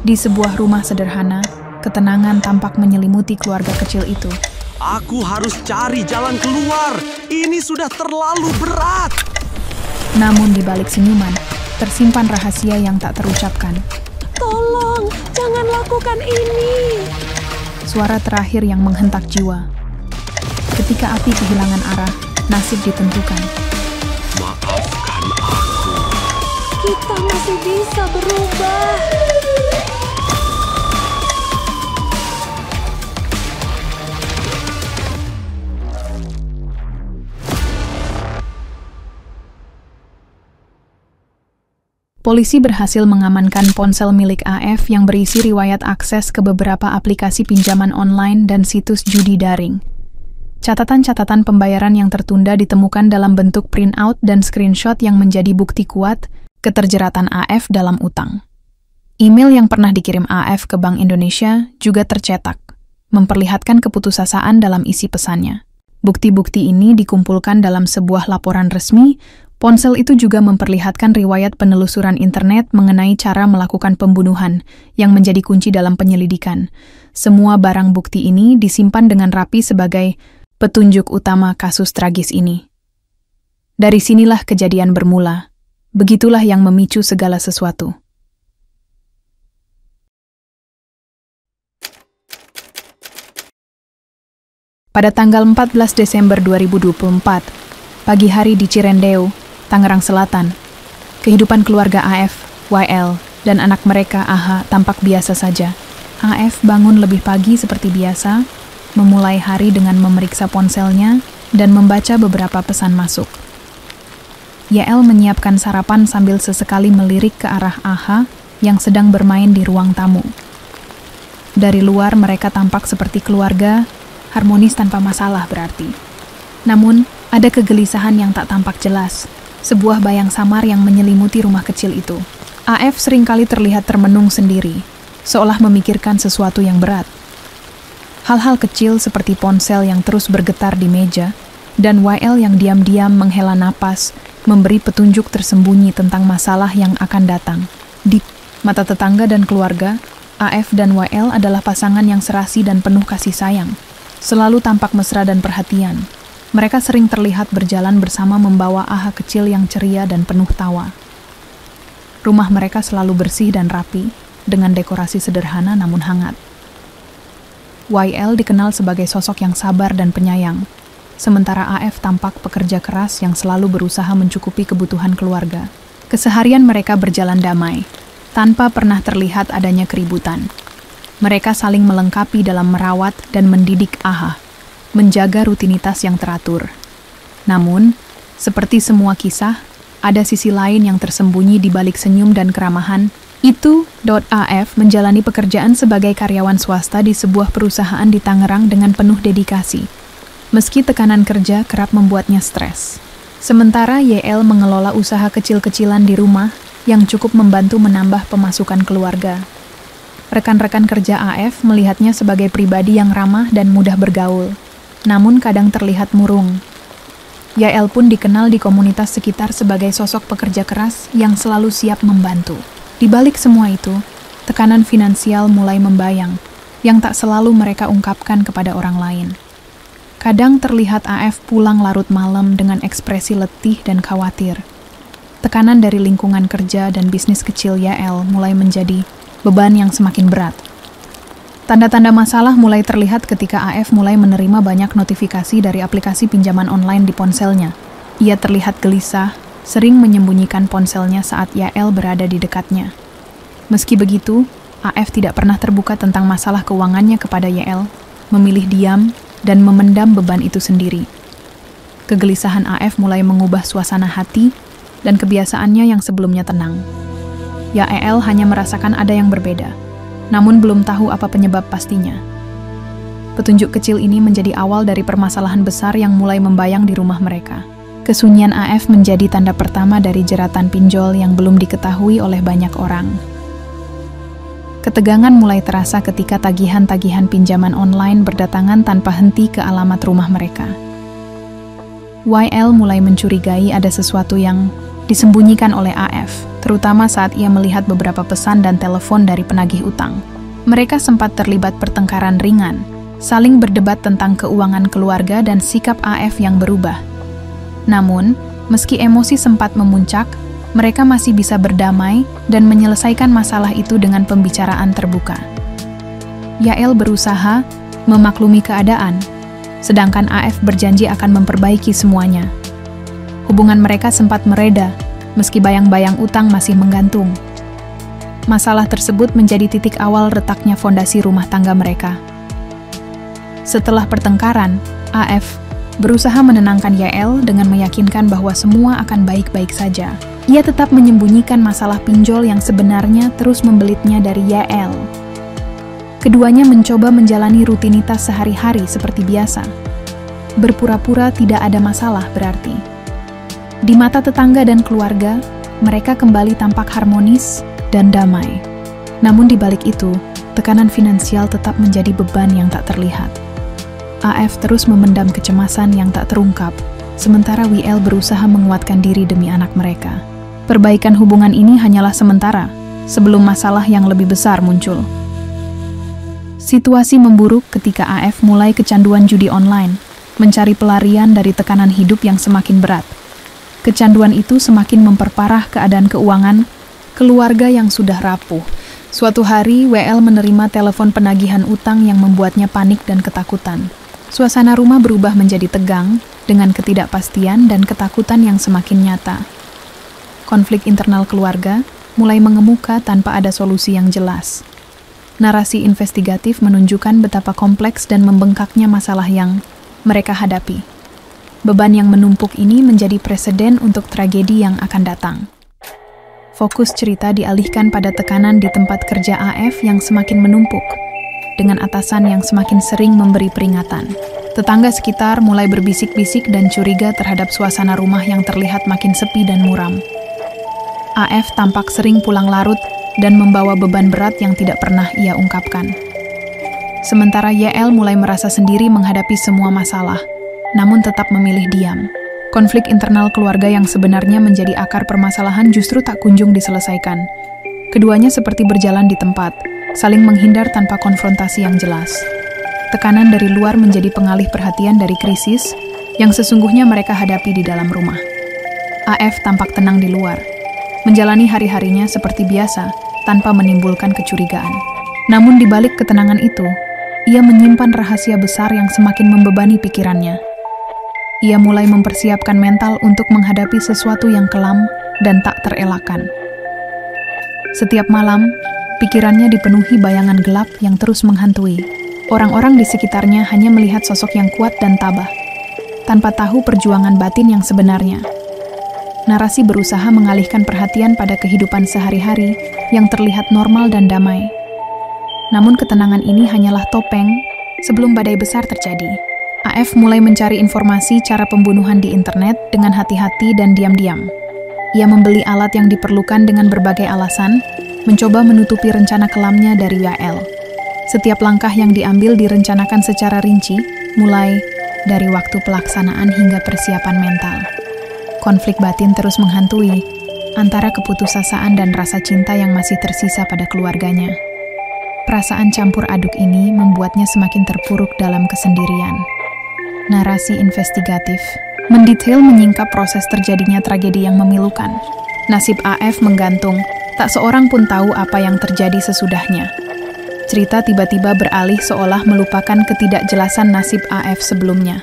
Di sebuah rumah sederhana, ketenangan tampak menyelimuti keluarga kecil itu. Aku harus cari jalan keluar. Ini sudah terlalu berat. Namun di balik senyuman, tersimpan rahasia yang tak terucapkan. Tolong, jangan lakukan ini. Suara terakhir yang menghentak jiwa. Ketika api kehilangan arah, nasib ditentukan. Maafkan aku. Kita masih bisa berubah. Polisi berhasil mengamankan ponsel milik AF yang berisi riwayat akses ke beberapa aplikasi pinjaman online dan situs judi daring. Catatan-catatan pembayaran yang tertunda ditemukan dalam bentuk printout dan screenshot yang menjadi bukti kuat keterjeratan AF dalam utang. Email yang pernah dikirim AF ke Bank Indonesia juga tercetak, memperlihatkan keputusasaan dalam isi pesannya. Bukti-bukti ini dikumpulkan dalam sebuah laporan resmi. Ponsel itu juga memperlihatkan riwayat penelusuran internet mengenai cara melakukan pembunuhan yang menjadi kunci dalam penyelidikan. Semua barang bukti ini disimpan dengan rapi sebagai petunjuk utama kasus tragis ini. Dari sinilah kejadian bermula. Begitulah yang memicu segala sesuatu. Pada tanggal 14 Desember 2024, pagi hari di Cirendeu, Tangerang Selatan, kehidupan keluarga AF, YL, dan anak mereka AH tampak biasa saja. AF bangun lebih pagi seperti biasa, memulai hari dengan memeriksa ponselnya dan membaca beberapa pesan masuk. YL menyiapkan sarapan sambil sesekali melirik ke arah AH yang sedang bermain di ruang tamu. Dari luar mereka tampak seperti keluarga, harmonis tanpa masalah berarti. Namun, ada kegelisahan yang tak tampak jelas. Sebuah bayang samar yang menyelimuti rumah kecil itu. AF seringkali terlihat termenung sendiri, seolah memikirkan sesuatu yang berat. Hal-hal kecil seperti ponsel yang terus bergetar di meja, dan YL yang diam-diam menghela napas, memberi petunjuk tersembunyi tentang masalah yang akan datang. Di mata tetangga dan keluarga, AF dan YL adalah pasangan yang serasi dan penuh kasih sayang. Selalu tampak mesra dan perhatian. Mereka sering terlihat berjalan bersama membawa AH kecil yang ceria dan penuh tawa. Rumah mereka selalu bersih dan rapi, dengan dekorasi sederhana namun hangat. YL dikenal sebagai sosok yang sabar dan penyayang, sementara AF tampak pekerja keras yang selalu berusaha mencukupi kebutuhan keluarga. Keseharian mereka berjalan damai, tanpa pernah terlihat adanya keributan. Mereka saling melengkapi dalam merawat dan mendidik AH, menjaga rutinitas yang teratur. Namun, seperti semua kisah, ada sisi lain yang tersembunyi di balik senyum dan keramahan. AF menjalani pekerjaan sebagai karyawan swasta di sebuah perusahaan di Tangerang dengan penuh dedikasi. Meski tekanan kerja kerap membuatnya stres. Sementara YL mengelola usaha kecil-kecilan di rumah yang cukup membantu menambah pemasukan keluarga. Rekan-rekan kerja AF melihatnya sebagai pribadi yang ramah dan mudah bergaul. Namun kadang terlihat murung. YL pun dikenal di komunitas sekitar sebagai sosok pekerja keras yang selalu siap membantu. Di balik semua itu, tekanan finansial mulai membayang, yang tak selalu mereka ungkapkan kepada orang lain. Kadang terlihat AF pulang larut malam dengan ekspresi letih dan khawatir. Tekanan dari lingkungan kerja dan bisnis kecil YL mulai menjadi beban yang semakin berat. Tanda-tanda masalah mulai terlihat ketika AF mulai menerima banyak notifikasi dari aplikasi pinjaman online di ponselnya. Ia terlihat gelisah, sering menyembunyikan ponselnya saat YL berada di dekatnya. Meski begitu, AF tidak pernah terbuka tentang masalah keuangannya kepada YL, memilih diam dan memendam beban itu sendiri. Kegelisahan AF mulai mengubah suasana hati dan kebiasaannya yang sebelumnya tenang. YL hanya merasakan ada yang berbeda, namun belum tahu apa penyebab pastinya. Petunjuk kecil ini menjadi awal dari permasalahan besar yang mulai membayang di rumah mereka. Kesunyian AF menjadi tanda pertama dari jeratan pinjol yang belum diketahui oleh banyak orang. Ketegangan mulai terasa ketika tagihan-tagihan pinjaman online berdatangan tanpa henti ke alamat rumah mereka. YL mulai mencurigai ada sesuatu yang disembunyikan oleh AF. terutama saat ia melihat beberapa pesan dan telepon dari penagih utang. Mereka sempat terlibat pertengkaran ringan, saling berdebat tentang keuangan keluarga dan sikap AF yang berubah. Namun, meski emosi sempat memuncak, mereka masih bisa berdamai dan menyelesaikan masalah itu dengan pembicaraan terbuka. Yael berusaha memaklumi keadaan, sedangkan AF berjanji akan memperbaiki semuanya. Hubungan mereka sempat mereda, meski bayang-bayang utang masih menggantung. Masalah tersebut menjadi titik awal retaknya fondasi rumah tangga mereka. Setelah pertengkaran, AF berusaha menenangkan Yael dengan meyakinkan bahwa semua akan baik-baik saja. Ia tetap menyembunyikan masalah pinjol yang sebenarnya terus membelitnya dari Yael. Keduanya mencoba menjalani rutinitas sehari-hari seperti biasa. Berpura-pura tidak ada masalah berarti. Di mata tetangga dan keluarga, mereka kembali tampak harmonis dan damai. Namun di balik itu, tekanan finansial tetap menjadi beban yang tak terlihat. AF terus memendam kecemasan yang tak terungkap, sementara WL berusaha menguatkan diri demi anak mereka. Perbaikan hubungan ini hanyalah sementara, sebelum masalah yang lebih besar muncul. Situasi memburuk ketika AF mulai kecanduan judi online, mencari pelarian dari tekanan hidup yang semakin berat. Kecanduan itu semakin memperparah keadaan keuangan keluarga yang sudah rapuh. Suatu hari, WL menerima telepon penagihan utang yang membuatnya panik dan ketakutan. Suasana rumah berubah menjadi tegang, dengan ketidakpastian dan ketakutan yang semakin nyata. Konflik internal keluarga mulai mengemuka tanpa ada solusi yang jelas. Narasi investigatif menunjukkan betapa kompleks dan membengkaknya masalah yang mereka hadapi. Beban yang menumpuk ini menjadi preseden untuk tragedi yang akan datang. Fokus cerita dialihkan pada tekanan di tempat kerja AF yang semakin menumpuk, dengan atasan yang semakin sering memberi peringatan. Tetangga sekitar mulai berbisik-bisik dan curiga terhadap suasana rumah yang terlihat makin sepi dan muram. AF tampak sering pulang larut dan membawa beban berat yang tidak pernah ia ungkapkan. Sementara YL mulai merasa sendiri menghadapi semua masalah, namun tetap memilih diam. Konflik internal keluarga yang sebenarnya menjadi akar permasalahan justru tak kunjung diselesaikan. Keduanya seperti berjalan di tempat, saling menghindar tanpa konfrontasi yang jelas. Tekanan dari luar menjadi pengalih perhatian dari krisis yang sesungguhnya mereka hadapi di dalam rumah. AF tampak tenang di luar, menjalani hari-harinya seperti biasa tanpa menimbulkan kecurigaan. Namun di balik ketenangan itu, ia menyimpan rahasia besar yang semakin membebani pikirannya. Ia mulai mempersiapkan mental untuk menghadapi sesuatu yang kelam dan tak terelakkan. Setiap malam, pikirannya dipenuhi bayangan gelap yang terus menghantui. Orang-orang di sekitarnya hanya melihat sosok yang kuat dan tabah, tanpa tahu perjuangan batin yang sebenarnya. Narasi berusaha mengalihkan perhatian pada kehidupan sehari-hari yang terlihat normal dan damai. Namun ketenangan ini hanyalah topeng sebelum badai besar terjadi. AF mulai mencari informasi cara pembunuhan di internet dengan hati-hati dan diam-diam. Ia membeli alat yang diperlukan dengan berbagai alasan, mencoba menutupi rencana kelamnya dari YL. Setiap langkah yang diambil direncanakan secara rinci, mulai dari waktu pelaksanaan hingga persiapan mental. Konflik batin terus menghantui antara keputusasaan dan rasa cinta yang masih tersisa pada keluarganya. Perasaan campur aduk ini membuatnya semakin terpuruk dalam kesendirian. Narasi investigatif mendetail menyingkap proses terjadinya tragedi yang memilukan. Nasib AF menggantung, tak seorang pun tahu apa yang terjadi sesudahnya. Cerita tiba-tiba beralih seolah melupakan ketidakjelasan nasib AF sebelumnya.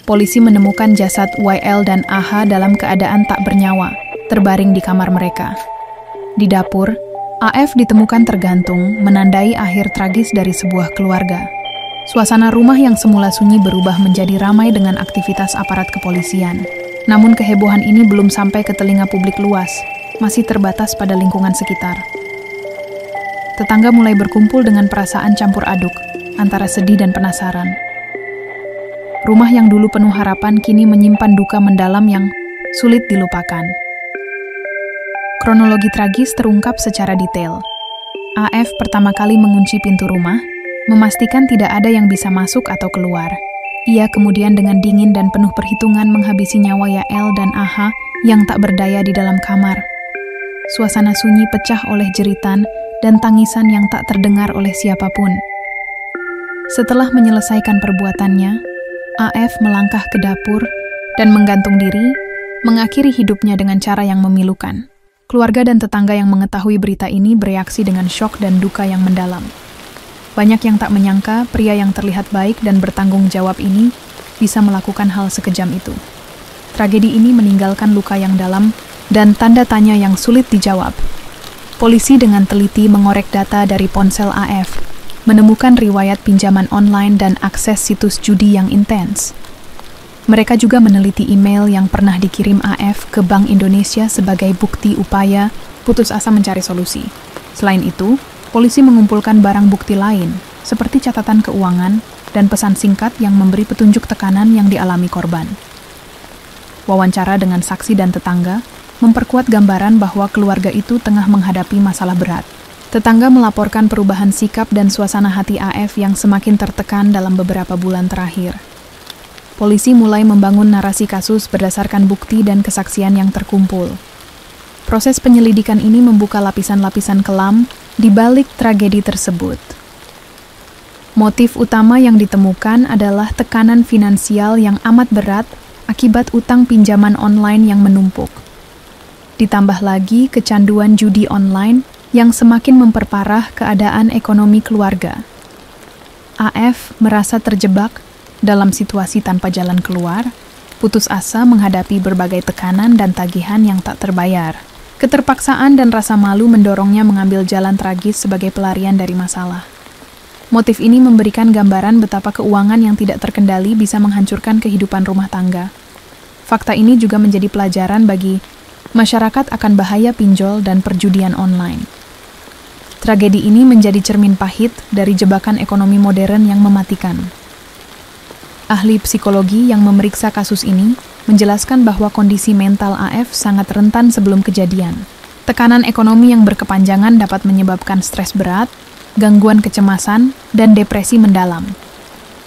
Polisi menemukan jasad YL dan AH dalam keadaan tak bernyawa, terbaring di kamar mereka. Di dapur, AF ditemukan tergantung, menandai akhir tragis dari sebuah keluarga. Suasana rumah yang semula sunyi berubah menjadi ramai dengan aktivitas aparat kepolisian. Namun kehebohan ini belum sampai ke telinga publik luas, masih terbatas pada lingkungan sekitar. Tetangga mulai berkumpul dengan perasaan campur aduk, antara sedih dan penasaran. Rumah yang dulu penuh harapan kini menyimpan duka mendalam yang sulit dilupakan. Kronologi tragis terungkap secara detail. AF pertama kali mengunci pintu rumah, memastikan tidak ada yang bisa masuk atau keluar. Ia kemudian dengan dingin dan penuh perhitungan menghabisi nyawa YL dan AH yang tak berdaya di dalam kamar. suasana sunyi pecah oleh jeritan dan tangisan yang tak terdengar oleh siapapun. Setelah menyelesaikan perbuatannya, AF melangkah ke dapur dan menggantung diri, mengakhiri hidupnya dengan cara yang memilukan. Keluarga dan tetangga yang mengetahui berita ini bereaksi dengan syok dan duka yang mendalam. Banyak yang tak menyangka pria yang terlihat baik dan bertanggung jawab ini bisa melakukan hal sekejam itu. Tragedi ini meninggalkan luka yang dalam dan tanda tanya yang sulit dijawab. Polisi dengan teliti mengorek data dari ponsel AF, menemukan riwayat pinjaman online dan akses situs judi yang intens. Mereka juga meneliti email yang pernah dikirim AF ke Bank Indonesia sebagai bukti upaya putus asa mencari solusi. Selain itu, polisi mengumpulkan barang bukti lain, seperti catatan keuangan dan pesan singkat yang memberi petunjuk tekanan yang dialami korban. Wawancara dengan saksi dan tetangga memperkuat gambaran bahwa keluarga itu tengah menghadapi masalah berat. Tetangga melaporkan perubahan sikap dan suasana hati AF yang semakin tertekan dalam beberapa bulan terakhir. Polisi mulai membangun narasi kasus berdasarkan bukti dan kesaksian yang terkumpul. Proses penyelidikan ini membuka lapisan-lapisan kelam di balik tragedi tersebut. Motif utama yang ditemukan adalah tekanan finansial yang amat berat akibat utang pinjaman online yang menumpuk. Ditambah lagi kecanduan judi online yang semakin memperparah keadaan ekonomi keluarga. AF merasa terjebak dalam situasi tanpa jalan keluar, putus asa menghadapi berbagai tekanan dan tagihan yang tak terbayar. Keterpaksaan dan rasa malu mendorongnya mengambil jalan tragis sebagai pelarian dari masalah. Motif ini memberikan gambaran betapa keuangan yang tidak terkendali bisa menghancurkan kehidupan rumah tangga. Fakta ini juga menjadi pelajaran bagi masyarakat akan bahaya pinjol dan perjudian online. Tragedi ini menjadi cermin pahit dari jebakan ekonomi modern yang mematikan. Ahli psikologi yang memeriksa kasus ini menjelaskan bahwa kondisi mental AF sangat rentan sebelum kejadian. Tekanan ekonomi yang berkepanjangan dapat menyebabkan stres berat, gangguan kecemasan, dan depresi mendalam.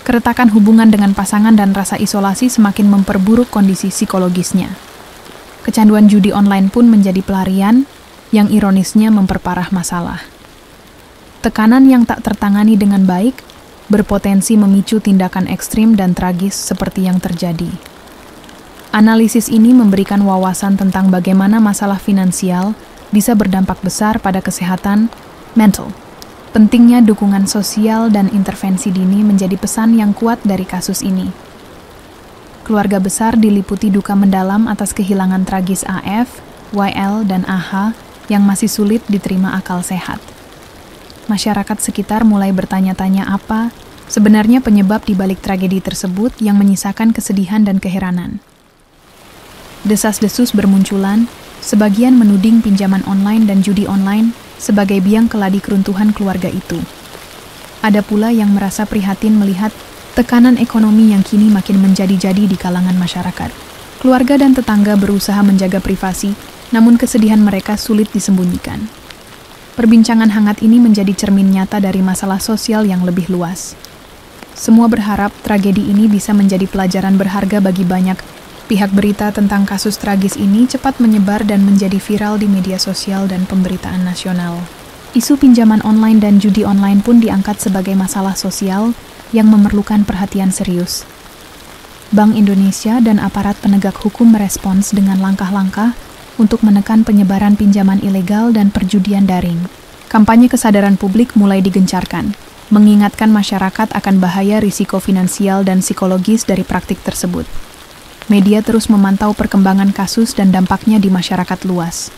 Keretakan hubungan dengan pasangan dan rasa isolasi semakin memperburuk kondisi psikologisnya. Kecanduan judi online pun menjadi pelarian yang ironisnya memperparah masalah. Tekanan yang tak tertangani dengan baik berpotensi memicu tindakan ekstrim dan tragis seperti yang terjadi. Analisis ini memberikan wawasan tentang bagaimana masalah finansial bisa berdampak besar pada kesehatan mental. Pentingnya dukungan sosial dan intervensi dini menjadi pesan yang kuat dari kasus ini. Keluarga besar diliputi duka mendalam atas kehilangan tragis AF, YL, dan AH yang masih sulit diterima akal sehat. Masyarakat sekitar mulai bertanya-tanya apa sebenarnya penyebab di balik tragedi tersebut yang menyisakan kesedihan dan keheranan. Desas-desus bermunculan, sebagian menuding pinjaman online dan judi online sebagai biang keladi keruntuhan keluarga itu. Ada pula yang merasa prihatin melihat tekanan ekonomi yang kini makin menjadi-jadi di kalangan masyarakat. Keluarga dan tetangga berusaha menjaga privasi, namun kesedihan mereka sulit disembunyikan. Perbincangan hangat ini menjadi cermin nyata dari masalah sosial yang lebih luas. Semua berharap tragedi ini bisa menjadi pelajaran berharga bagi banyak pihak. Berita tentang kasus tragis ini cepat menyebar dan menjadi viral di media sosial dan pemberitaan nasional. Isu pinjaman online dan judi online pun diangkat sebagai masalah sosial yang memerlukan perhatian serius. Bank Indonesia dan aparat penegak hukum merespons dengan langkah-langkah untuk menekan penyebaran pinjaman ilegal dan perjudian daring. Kampanye kesadaran publik mulai digencarkan, mengingatkan masyarakat akan bahaya risiko finansial dan psikologis dari praktik tersebut. Media terus memantau perkembangan kasus dan dampaknya di masyarakat luas.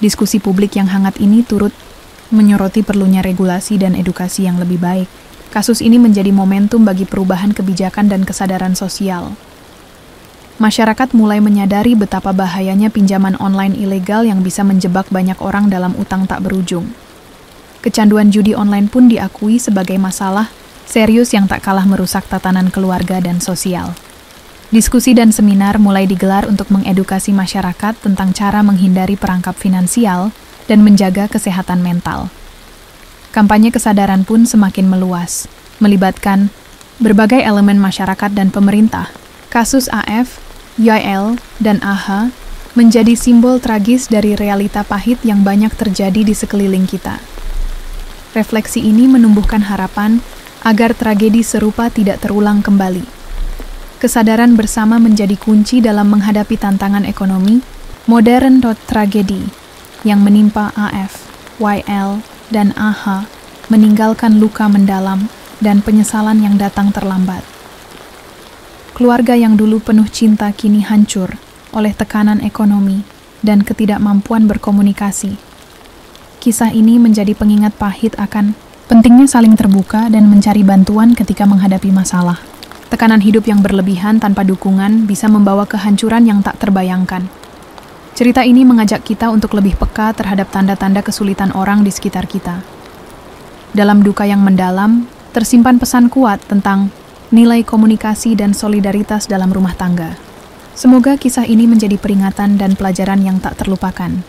Diskusi publik yang hangat ini turut menyoroti perlunya regulasi dan edukasi yang lebih baik. Kasus ini menjadi momentum bagi perubahan kebijakan dan kesadaran sosial. Masyarakat mulai menyadari betapa bahayanya pinjaman online ilegal yang bisa menjebak banyak orang dalam utang tak berujung. Kecanduan judi online pun diakui sebagai masalah serius yang tak kalah merusak tatanan keluarga dan sosial. Diskusi dan seminar mulai digelar untuk mengedukasi masyarakat tentang cara menghindari perangkap finansial dan menjaga kesehatan mental. Kampanye kesadaran pun semakin meluas, melibatkan berbagai elemen masyarakat dan pemerintah. Kasus AF, YL, dan AH menjadi simbol tragis dari realita pahit yang banyak terjadi di sekeliling kita. Refleksi ini menumbuhkan harapan agar tragedi serupa tidak terulang kembali. Kesadaran bersama menjadi kunci dalam menghadapi tantangan ekonomi, modern tragedi yang menimpa AF, YL, dan AH meninggalkan luka mendalam dan penyesalan yang datang terlambat. Keluarga yang dulu penuh cinta kini hancur oleh tekanan ekonomi dan ketidakmampuan berkomunikasi. Kisah ini menjadi pengingat pahit akan pentingnya saling terbuka dan mencari bantuan ketika menghadapi masalah. Tekanan hidup yang berlebihan tanpa dukungan bisa membawa kehancuran yang tak terbayangkan. Cerita ini mengajak kita untuk lebih peka terhadap tanda-tanda kesulitan orang di sekitar kita. Dalam duka yang mendalam, tersimpan pesan kuat tentang nilai komunikasi dan solidaritas dalam rumah tangga. Semoga kisah ini menjadi peringatan dan pelajaran yang tak terlupakan.